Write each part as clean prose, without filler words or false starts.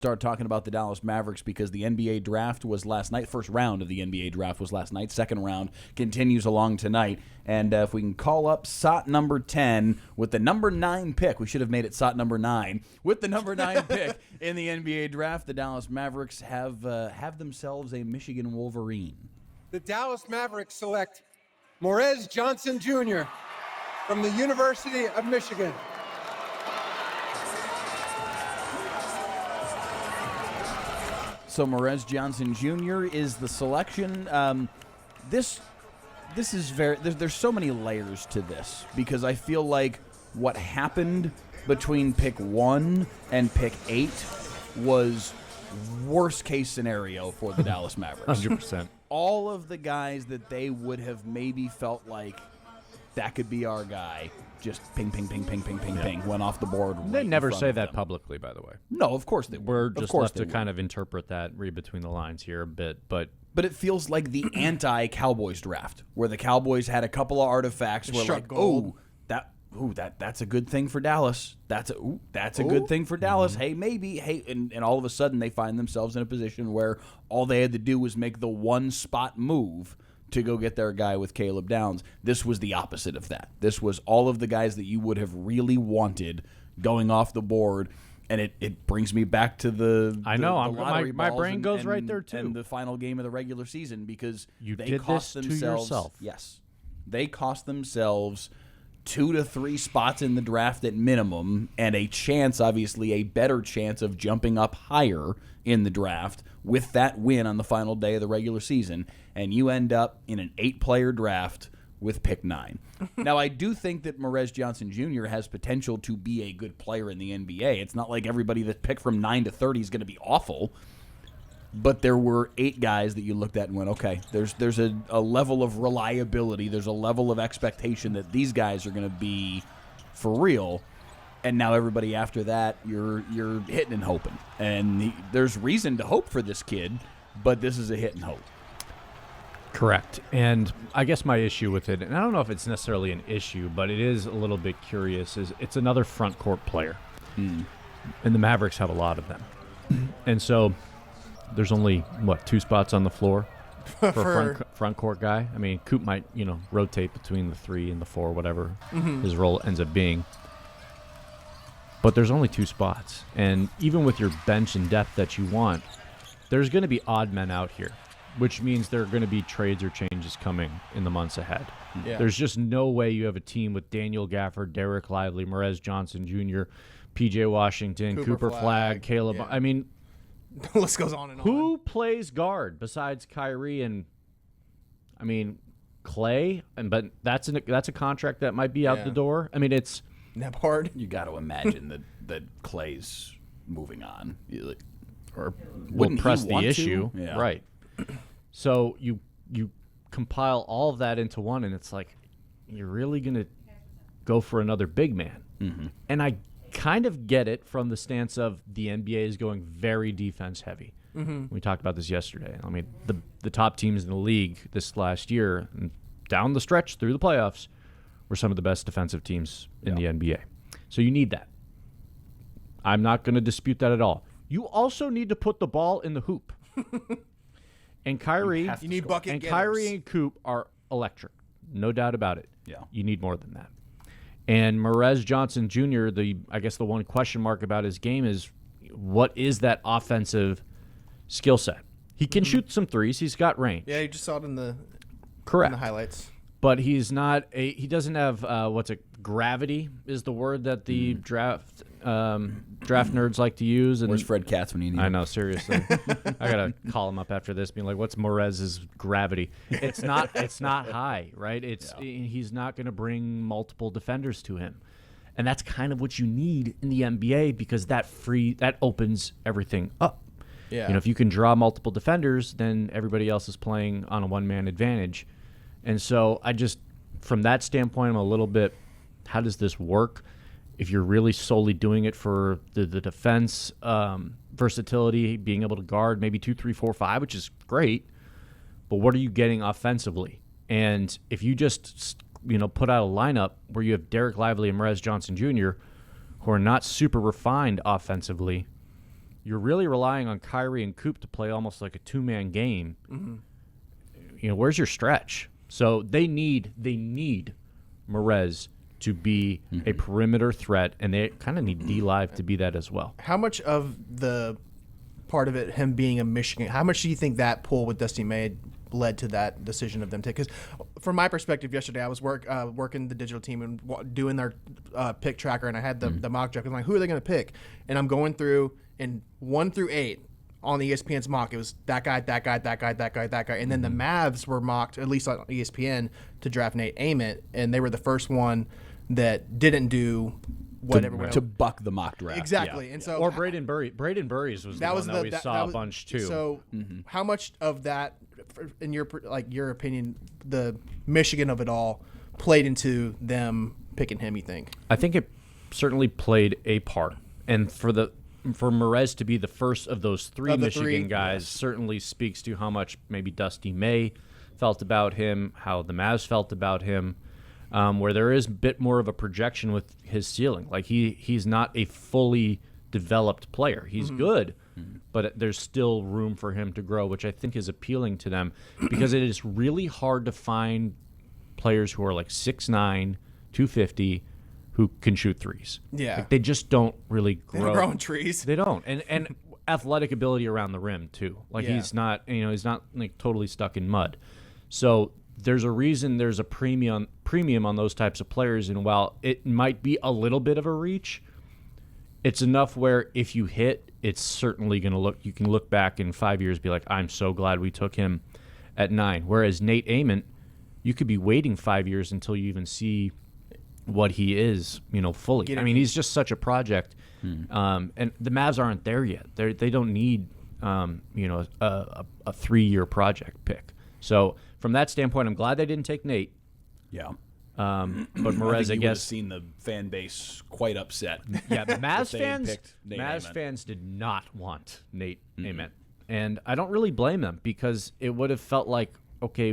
start talking about the Dallas Mavericks because the NBA draft was last night. First round of the NBA draft was last night. Second round continues along tonight. And if we can call up SOT number 10 with the number 9 pick. We should have made it SOT number 9. With the number 9 pick in the NBA draft, the Dallas Mavericks have themselves a Michigan Wolverine. The Dallas Mavericks select Morez Johnson Jr. from the University of Michigan. So Morez Johnson Jr. is the selection. This is very. There's so many layers to this because I feel like what happened between pick 1 and pick 8 was worst case scenario for the Dallas Mavericks. 100%. All of the guys that they would have maybe felt like that could be our guy. Just ping, ping, ping, ping, ping, ping, ping, went off the board. They right never in front say of that them. publicly, by the way. No, of course they would. We're Of just course left they to would. kind of interpret that, read between the lines here a bit. But it feels like the anti-Cowboys draft, where the Cowboys had a couple of artifacts where struck like, gold. that's a good thing for Dallas. That's a good thing for Dallas. Hey, maybe. Hey, and all of a sudden they find themselves in a position where all they had to do was make the one spot move to go get their guy with Caleb Downs. This was the opposite of that. This was all of the guys that you would have really wanted going off the board. And it brings me back to the I know, the lottery my balls brain goes right there, too. And the final game of the regular season because You they did cost this to themselves yourself. Yes, they cost themselves 2 to 3 spots in the draft at minimum, and a chance, obviously, a better chance of jumping up higher in the draft with that win on the final day of the regular season, and you end up in an 8-player draft with pick 9. Now, I do think that Morez Johnson Jr. has potential to be a good player in the NBA. It's not like everybody that's picked from 9 to 30 is going to be awful, but there were 8 guys that you looked at and went, okay, there's a level of reliability, there's a level of expectation that these guys are going to be for real. And now everybody after that, you're hitting and hoping. And there's reason to hope for this kid, but this is a hit and hope. correct. And I guess my issue with it, and I don't know if it's necessarily an issue, but it is a little bit curious, is it's another front court player. And the Mavericks have a lot of them. And so there's only, 2 spots on the floor for a front court guy? I mean, Coop might, rotate between the 3 and the 4, whatever his role ends up being. But there's only 2 spots. And even with your bench and depth that you want, there's going to be odd men out here, which means there are going to be trades or changes coming in the months ahead. Yeah. There's just no way you have a team with Daniel Gafford, Derek Lively, Morez Johnson Jr., P.J. Washington, Cooper Flagg, Caleb. yeah. I mean, The list goes on and on. who plays guard besides Kyrie and, Clay? But that's a contract that might be out Yeah. the door. I mean, it's Nebhard. You got to imagine that Clay's moving on. or will Wouldn't he press the want to? issue, Yeah. right? So you compile all of that into one, and it's like you're really gonna go for another big man. And I kind of get it from the stance of the NBA is going very defense heavy. We talked about this yesterday. I mean, the top teams in the league this last year and down the stretch through the playoffs were some of the best defensive teams in the NBA. So you need that. I'm not going to dispute that at all. You also need to put the ball in the hoop. And Kyrie, You need bucket and getters. Kyrie and Coop are electric, no doubt about it. Yeah. You need more than that. And Morez Johnson Jr., I guess the one question mark about his game is, what is that offensive skill set? He can shoot some threes. He's got range. Yeah, you just saw it in the Correct. highlights. But he doesn't have gravity is the word that the draft nerds like to use. And Where's Fred Katz when you need I him? know, seriously. I gotta call him up after this, being like, "What's Morez's gravity?" It's not high, right? He's not going to bring multiple defenders to him, and that's kind of what you need in the NBA because that opens everything up. Yeah. If you can draw multiple defenders, then everybody else is playing on a one-man advantage, and so from that standpoint, I'm a little bit, how does this work? If you're really solely doing it for the defense versatility, being able to guard maybe 2, 3, 4, 5, which is great, but what are you getting offensively? And if you just put out a lineup where you have Derek Lively and Morez Johnson Jr., who are not super refined offensively, you're really relying on Kyrie and Coop to play almost like a two-man game. Where's your stretch? So they need Morez to be a perimeter threat, and they kind of need D-Live to be that as well. How much of the part of it, him being a Michigan, how much do you think that pull with Dusty May led to that decision of them taking? Because from my perspective yesterday, I was working the digital team and doing their pick tracker, and I had the mock draft. I'm like, who are they going to pick? And I'm going through, and 1 through 8 on the ESPN's mock, it was that guy, that guy, that guy, that guy, that guy. And then the Mavs were mocked, at least on ESPN, to draft Nate Ament, and they were the first one that didn't do what everyone else. To buck the mock draft. Exactly. Yeah. And so Or Braden Burries was the one that we saw a bunch too. So how much of that, in your opinion, the Michigan of it all played into them picking him, you think? I think it certainly played a part. And for Morez to be the first of those three Michigan guys certainly speaks to how much maybe Dusty May felt about him, how the Mavs felt about him, where there is a bit more of a projection with his ceiling. Like he's not a fully developed player. He's good, but there's still room for him to grow, which I think is appealing to them because it is really hard to find players who are like 6'9", 250, who can shoot threes. Yeah. Like they just don't really grow. They don't grow in trees. They don't. And athletic ability around the rim too. Like he's not like totally stuck in mud. So there's a reason there's a premium on those types of players, and while it might be a little bit of a reach, it's enough where if you hit, it's certainly going to you can look back in 5 years and be like, I'm so glad we took him at 9. Whereas Nate Ament, you could be waiting 5 years until you even see what he is, fully. I mean, he's just such a project. And the Mavs aren't there yet. They don't need, a 3-year project pick. So from that standpoint, I'm glad they didn't take Nate. Yeah. But Morez, I guess, seen the fan base quite upset. Yeah, Mavs Ament. fans did not want Nate Ament, and I don't really blame them because it would have felt like, okay,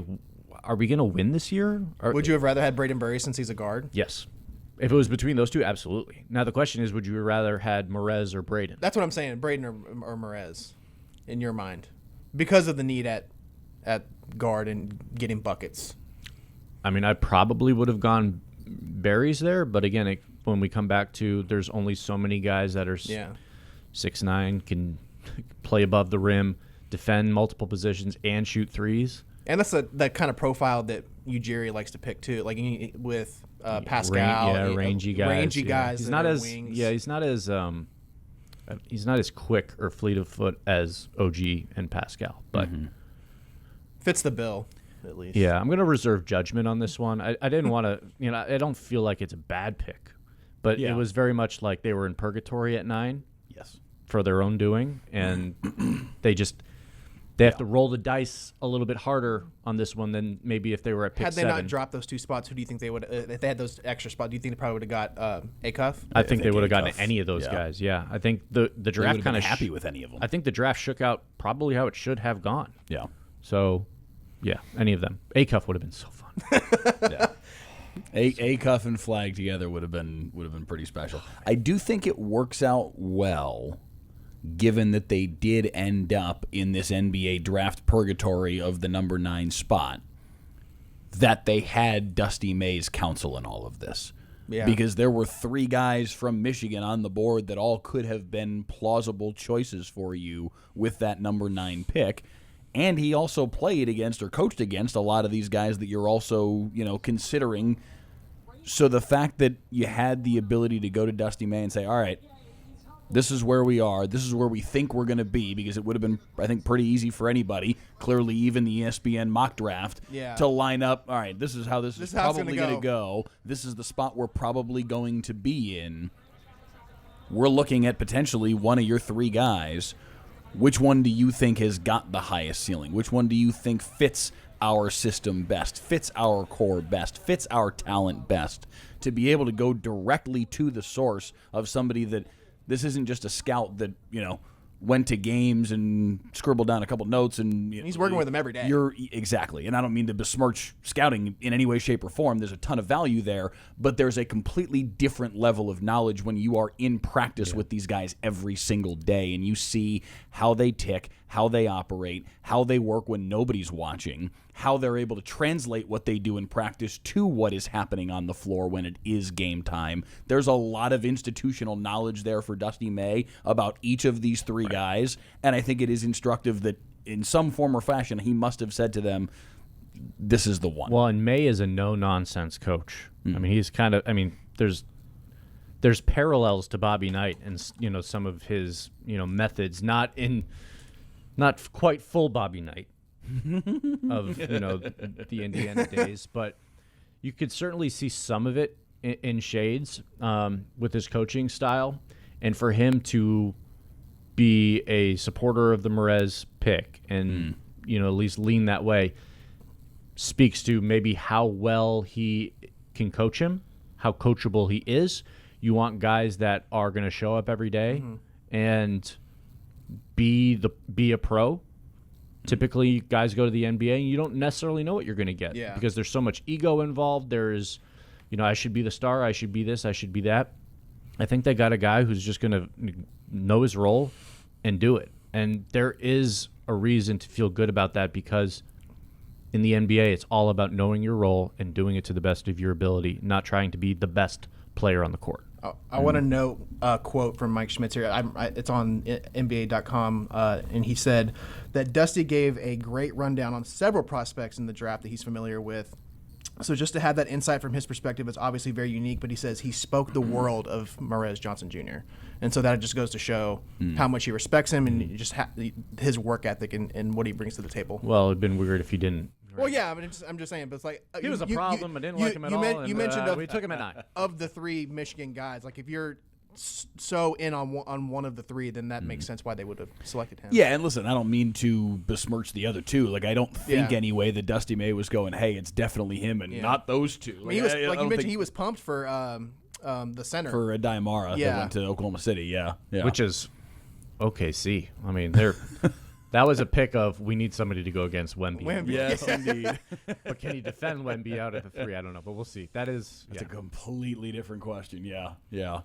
are we going to win this year? Would you have rather had Braden Burry since he's a guard? Yes. If it was between those two, absolutely. Now the question is, would you rather had Morez or Braden? That's what I'm saying, Braden or Morez, in your mind, because of the need at guard and getting buckets. I mean, I probably would have gone Berries there, but again, when we come back to, there's only so many guys that are 6'9", can play above the rim, defend multiple positions, and shoot threes. And that's that kind of profile that Ujiri likes to pick too, like with Pascal, rangy guys. Rangy guys. He's not as wings. he's not as quick or fleet of foot as OG and Pascal, but fits the bill at least. Yeah, I'm gonna reserve judgment on this one. I didn't want to, I don't feel like it's a bad pick, but it was very much like they were in purgatory at 9. Yes. For their own doing, and they have to roll the dice a little bit harder on this one than maybe if they were at pick 7. Had they not dropped those 2 spots, who do you think they would? If they had those extra spots, do you think they probably would have got Acuff? I think they would have gotten any of those guys. Yeah, I think the draft kind of happy with any of them. I think the draft shook out probably how it should have gone. Yeah. So, yeah, any of them. Acuff would have been so fun. Yeah. Acuff and Flag together would have been pretty special. I do think it works out well, given that they did end up in this NBA draft purgatory of the number 9 spot, that they had Dusty May's counsel in all of this. Yeah. Because there were 3 guys from Michigan on the board that all could have been plausible choices for you with that number 9 pick. And he also played against or coached against a lot of these guys that you're also, considering. So the fact that you had the ability to go to Dusty May and say, all right, this is where we are. This is where we think we're going to be, because it would have been, I think, pretty easy for anybody, clearly even the ESPN mock draft, to line up, all right, this is how this is probably going to go. This is the spot we're probably going to be in. We're looking at potentially one of your 3 guys. Which one do you think has got the highest ceiling? Which one do you think fits our system best, fits our core best, fits our talent best, to be able to go directly to the source of somebody that this isn't just a scout that, went to games and scribbled down a couple notes, and He's working with them every day. Exactly. And I don't mean to besmirch scouting in any way, shape, or form. There's a ton of value there, but there's a completely different level of knowledge when you are in practice with these guys every single day, and you see how they tick, how they operate, how they work when nobody's watching, how they're able to translate what they do in practice to what is happening on the floor when it is game time. There's a lot of institutional knowledge there for Dusty May about each of these three guys, and I think it is instructive that in some form or fashion he must have said to them, this is the one. Well, and May is a no-nonsense coach. I mean, he's kind of, there's parallels to Bobby Knight and, some of his, methods, not quite full Bobby Knight of, the Indiana days, but you could certainly see some of it in shades with his coaching style. And for him to be a supporter of the Morez pick and, at least lean that way speaks to maybe how well he can coach him, how coachable he is. You want guys that are going to show up every day and be a pro. Typically, guys go to the NBA and you don't necessarily know what you're going to get because there's so much ego involved. There's, I should be the star, I should be this, I should be that. I think they got a guy who's just going to know his role and do it. And there is a reason to feel good about that because in the NBA, it's all about knowing your role and doing it to the best of your ability, not trying to be the best player on the court. I want to note a quote from Mike Schmitz here. It's on NBA.com, and he said that Dusty gave a great rundown on several prospects in the draft that he's familiar with. So just to have that insight from his perspective is obviously very unique, but he says he spoke the world of Morez Johnson Jr. And so that just goes to show how much he respects him and just his work ethic and what he brings to the table. Well, it'd been weird if he didn't. Well, yeah, I'm just saying, but it's like he was a problem. I didn't like him at all. You mentioned we took him at 9. Of the 3 Michigan guys, like if you're so in on one of the 3, then that makes sense why they would have selected him. Yeah, and listen, I don't mean to besmirch the other 2. Like I don't think anyway that Dusty May was going, hey, it's definitely him and not those 2. Like, he was, like you mentioned, he was pumped for the center for Diamara that went to Oklahoma City. Yeah, which is OKC. I mean, they're. That was a pick of we need somebody to go against Wemby. Yes, indeed. But can he defend Wemby out at the 3? I don't know, but we'll see. That's a completely different question. Yeah.